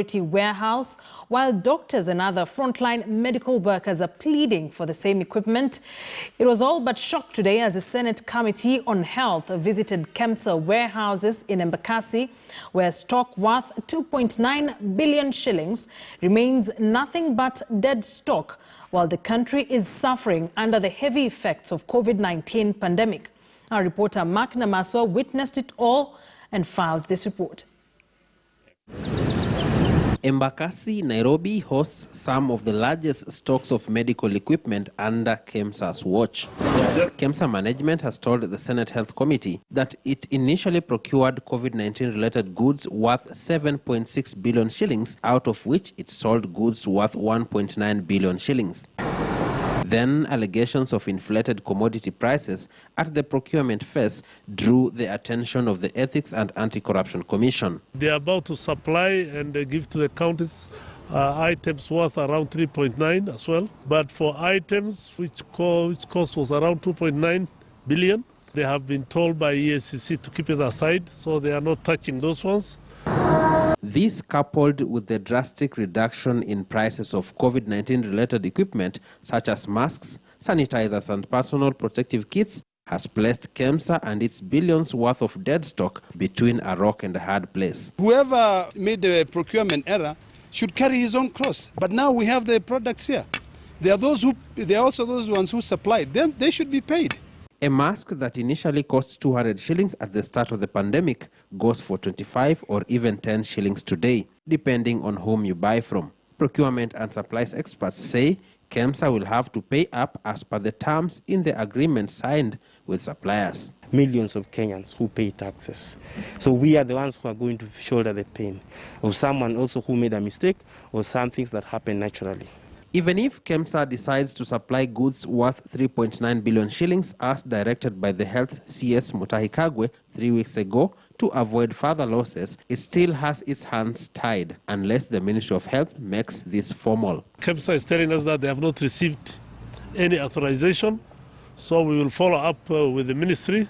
warehouse, while doctors and other frontline medical workers are pleading for the same equipment. It was all but shocked today as the Senate Committee on Health visited KEMSA warehouses in Embakasi, where stock worth 2.9 billion shillings remains nothing but dead stock, while the country is suffering under the heavy effects of COVID-19 pandemic. Our reporter Mark Namaso witnessed it all and filed this report. Embakasi, Nairobi hosts some of the largest stocks of medical equipment under KEMSA's watch. KEMSA management has told the Senate Health Committee that it initially procured COVID-19 related goods worth 7.6 billion shillings, out of which it sold goods worth 1.9 billion shillings. Then allegations of inflated commodity prices at the procurement phase drew the attention of the Ethics and Anti-Corruption Commission. They are about to supply and give to the counties items worth around 3.9 as well. But for items which cost was around 2.9 billion, they have been told by EACC to keep it aside, so they are not touching those ones. This, coupled with the drastic reduction in prices of COVID-19 related equipment such as masks, sanitizers and personal protective kits, has placed KEMSA and its billions worth of dead stock between a rock and a hard place. Whoever made the procurement error should carry his own cross. But now we have the products here. There are also those ones who supplied. Then they should be paid. A mask that initially cost 200 shillings at the start of the pandemic goes for 25 or even 10 shillings today, depending on whom you buy from. Procurement and supplies experts say KEMSA will have to pay up as per the terms in the agreement signed with suppliers. Millions of Kenyans who pay taxes. So we are the ones who are going to shoulder the pain of someone also who made a mistake or some things that happen naturally. Even if KEMSA decides to supply goods worth 3.9 billion shillings as directed by the Health CS Mutahi Kagwe 3 weeks ago to avoid further losses, it still has its hands tied unless the Ministry of Health makes this formal. KEMSA is telling us that they have not received any authorization, so we will follow up with the ministry.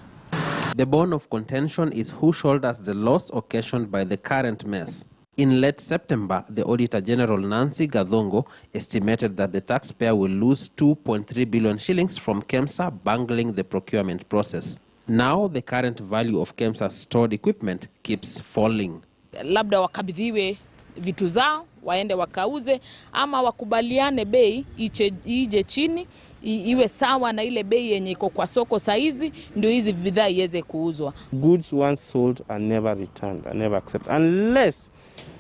The bone of contention is who shoulders the loss occasioned by the current mess. In late September, the Auditor General Nancy Gathongo estimated that the taxpayer will lose 2.3 billion shillings from KEMSA bungling the procurement process. Now, the current value of KEMSA's stored equipment keeps falling. Labda wakabidhiwe vitu zao, waende wakauze, ama wakubaliane bei ije chini, iwe sawa na ile bei yenye iko kwa soko saizi, ndio hizi bidhaa iweze kuuzwa. Goods once sold are never returned, are never accepted, unless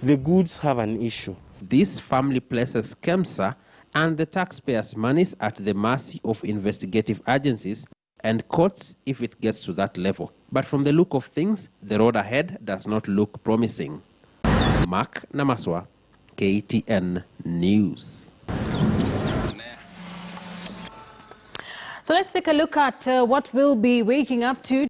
the goods have an issue. This firmly places KEMSA and the taxpayers' monies at the mercy of investigative agencies and courts if it gets to that level. But from the look of things, the road ahead does not look promising. Mark Namaswa, KTN News. So let's take a look at what we'll be waking up to